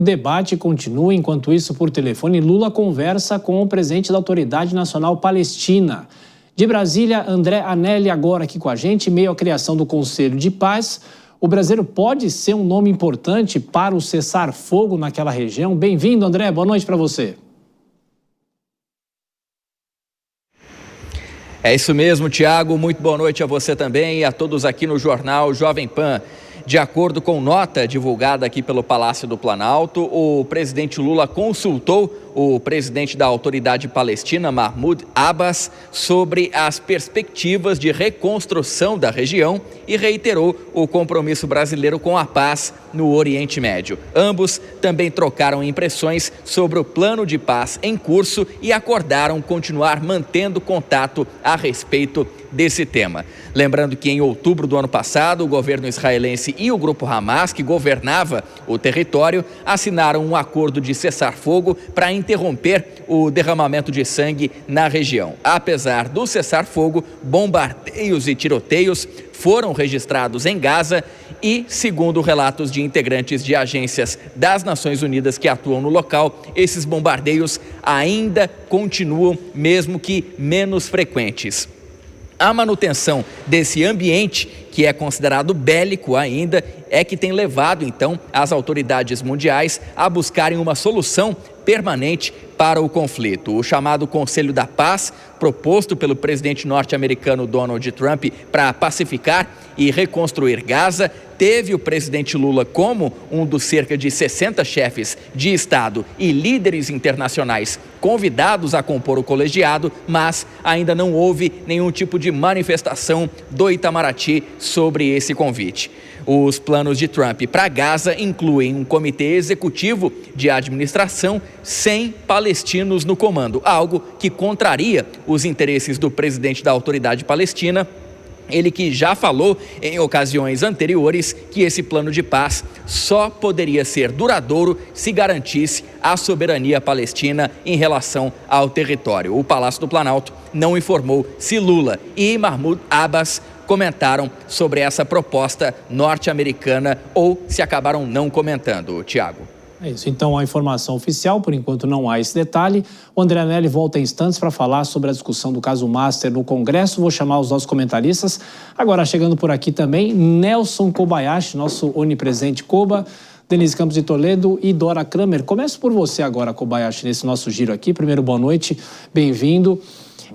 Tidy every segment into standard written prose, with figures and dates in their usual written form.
O debate continua. Enquanto isso, por telefone, Lula conversa com o presidente da Autoridade Nacional Palestina. De Brasília, André Anelli agora aqui com a gente, meio à criação do Conselho de Paz. O brasileiro pode ser um nome importante para o cessar-fogo naquela região? Bem-vindo, André. Boa noite para você. É isso mesmo, Tiago. Muito boa noite a você também e a todos aqui no Jornal Jovem Pan. De acordo com nota divulgada aqui pelo Palácio do Planalto, o presidente Lula consultou o presidente da Autoridade Palestina, Mahmoud Abbas, sobre as perspectivas de reconstrução da região e reiterou o compromisso brasileiro com a paz no Oriente Médio. Ambos também trocaram impressões sobre o plano de paz em curso e acordaram continuar mantendo contato a respeito desse tema. Lembrando que em outubro do ano passado, o governo israelense e o grupo Hamas, que governava o território, assinaram um acordo de cessar-fogo para interromper o derramamento de sangue na região. Apesar do cessar-fogo, bombardeios e tiroteios foram registrados em Gaza e, segundo relatos de integrantes de agências das Nações Unidas que atuam no local, esses bombardeios ainda continuam, mesmo que menos frequentes. A manutenção desse ambiente, que é considerado bélico ainda, é que tem levado, então, as autoridades mundiais a buscarem uma solução permanente para o conflito. O chamado Conselho da Paz, proposto pelo presidente norte-americano Donald Trump para pacificar e reconstruir Gaza, teve o presidente Lula como um dos cerca de 60 chefes de Estado e líderes internacionais convidados a compor o colegiado, mas ainda não houve nenhum tipo de manifestação do Itamaraty sobre esse convite. Os planos de Trump para Gaza incluem um comitê executivo de administração sem palestinos no comando, algo que contraria os interesses do presidente da Autoridade Palestina. Ele que já falou em ocasiões anteriores que esse plano de paz só poderia ser duradouro se garantisse a soberania palestina em relação ao território. O Palácio do Planalto não informou se Lula e Mahmoud Abbas comentaram sobre essa proposta norte-americana ou se acabaram não comentando, Tiago. É isso, então a informação oficial, por enquanto não há esse detalhe. O André Anelli volta em instantes para falar sobre a discussão do caso Master no Congresso. Vou chamar os nossos comentaristas. Agora chegando por aqui também, Nelson Kobayashi, nosso onipresente Koba, Denise Campos de Toledo e Dora Kramer. Começo por você agora, Kobayashi, nesse nosso giro aqui. Primeiro, boa noite, bem-vindo.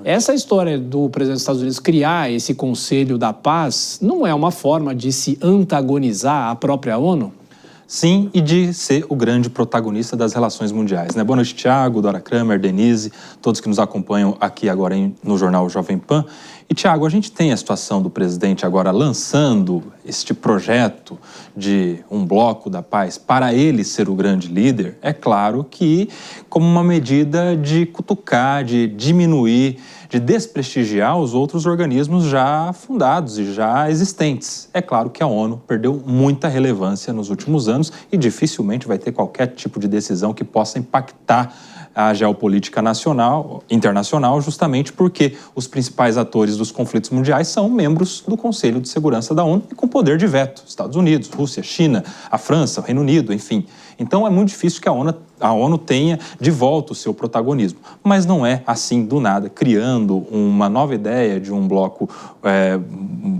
Essa história do presidente dos Estados Unidos criar esse Conselho da Paz não é uma forma de se antagonizar à própria ONU? Sim, e de ser o grande protagonista das relações mundiais, né? Boa noite, Tiago, Dora Kramer, Denise, todos que nos acompanham aqui agora no Jornal Jovem Pan. E, Tiago, a gente tem a situação do presidente agora lançando este projeto de um bloco da paz para ele ser o grande líder, é claro que como uma medida de cutucar, de diminuir, de desprestigiar os outros organismos já fundados e já existentes. É claro que a ONU perdeu muita relevância nos últimos anos e dificilmente vai ter qualquer tipo de decisão que possa impactar a geopolítica internacional, justamente porque os principais atores dos conflitos mundiais são membros do Conselho de Segurança da ONU e com poder de veto. Estados Unidos, Rússia, China, a França, o Reino Unido, enfim. Então é muito difícil que a ONU tenha de volta o seu protagonismo. Mas não é assim do nada, criando uma nova ideia de um bloco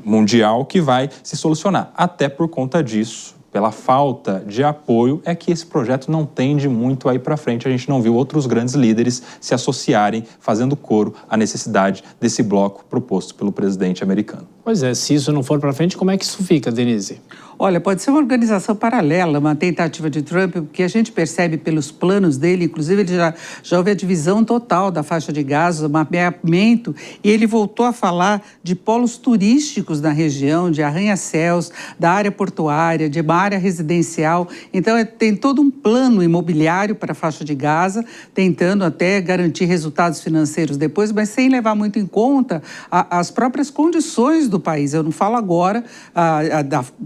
mundial que vai se solucionar. Até por conta disso, pela falta de apoio, é que esse projeto não tende muito a ir para frente. A gente não viu outros grandes líderes se associarem, fazendo coro à necessidade desse bloco proposto pelo presidente americano. Pois é, se isso não for para frente, como é que isso fica, Denise? Olha, pode ser uma organização paralela, uma tentativa de Trump, porque a gente percebe pelos planos dele, inclusive ele já houve a divisão total da faixa de Gaza, o mapeamento, e ele voltou a falar de polos turísticos na região, de arranha-céus, da área portuária, de uma área residencial. Então, tem todo um plano imobiliário para a faixa de Gaza, tentando até garantir resultados financeiros depois, mas sem levar muito em conta as próprias condições do país. Eu não falo agora,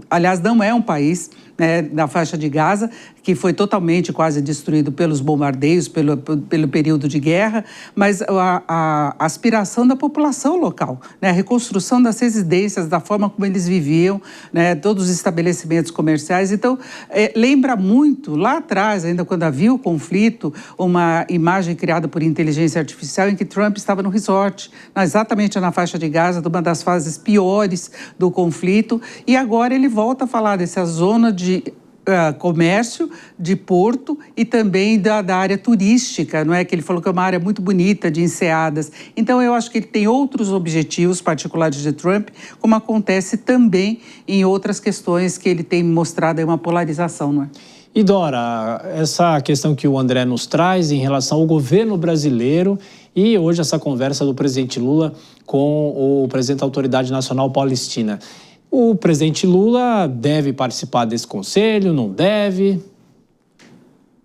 aliás, não é um país, né, da faixa de Gaza, que foi totalmente quase destruído pelos bombardeios, pelo período de guerra, mas a aspiração da população local, né? A reconstrução das residências, da forma como eles viviam, né? Todos os estabelecimentos comerciais. Então, lembra muito, lá atrás, ainda quando havia o conflito, uma imagem criada por inteligência artificial em que Trump estava no resort, exatamente na faixa de Gaza, de uma das fases piores do conflito, e agora ele volta a falar dessa zona de comércio, de porto e também da área turística, não é? Que ele falou que é uma área muito bonita, de enseadas. Então, eu acho que ele tem outros objetivos particulares de Trump, como acontece também em outras questões que ele tem mostrado aí uma polarização, não é? E Dora, essa questão que o André nos traz em relação ao governo brasileiro e hoje essa conversa do presidente Lula com o presidente da Autoridade Nacional Palestina. O presidente Lula deve participar desse conselho, não deve?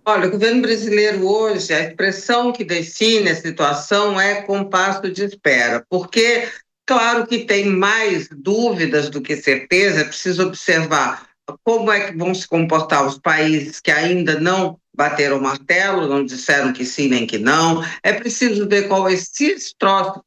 Olha, o governo brasileiro hoje, a expressão que define a situação é compasso de espera, porque, claro que tem mais dúvidas do que certeza, é preciso observar como é que vão se comportar os países que ainda não bateram o martelo, não disseram que sim nem que não, é preciso ver qual esse troço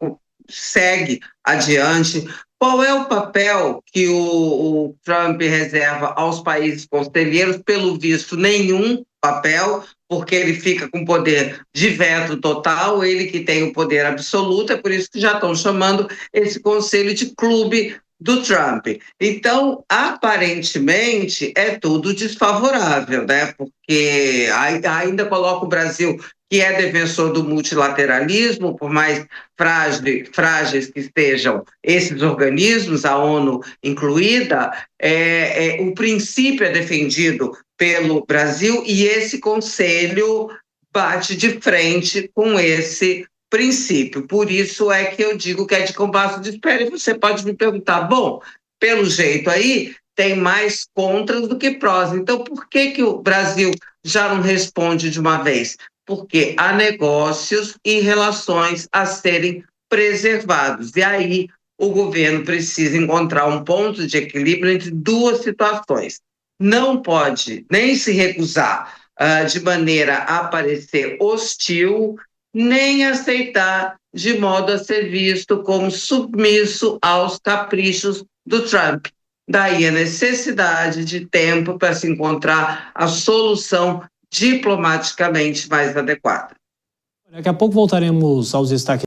segue adiante, qual é o papel que o Trump reserva aos países conselheiros, pelo visto nenhum papel, porque ele fica com poder de veto total, ele que tem o poder absoluto, é por isso que já estão chamando esse conselho de clube do Trump. Então, aparentemente, é tudo desfavorável, né? Porque ainda coloca o Brasil, que é defensor do multilateralismo, por mais frágeis que estejam esses organismos, a ONU incluída, o princípio é defendido pelo Brasil e esse conselho bate de frente com esse princípio. Por isso é que eu digo que é de compasso de espera. E você pode me perguntar, bom, pelo jeito aí, tem mais contras do que prós. Então, por que o Brasil já não responde de uma vez? Porque há negócios e relações a serem preservados. E aí o governo precisa encontrar um ponto de equilíbrio entre duas situações. Não pode nem se recusar de maneira a parecer hostil, nem aceitar de modo a ser visto como submisso aos caprichos do Trump. Daí a necessidade de tempo para se encontrar a solução diplomaticamente mais adequada. Daqui a pouco voltaremos aos destaques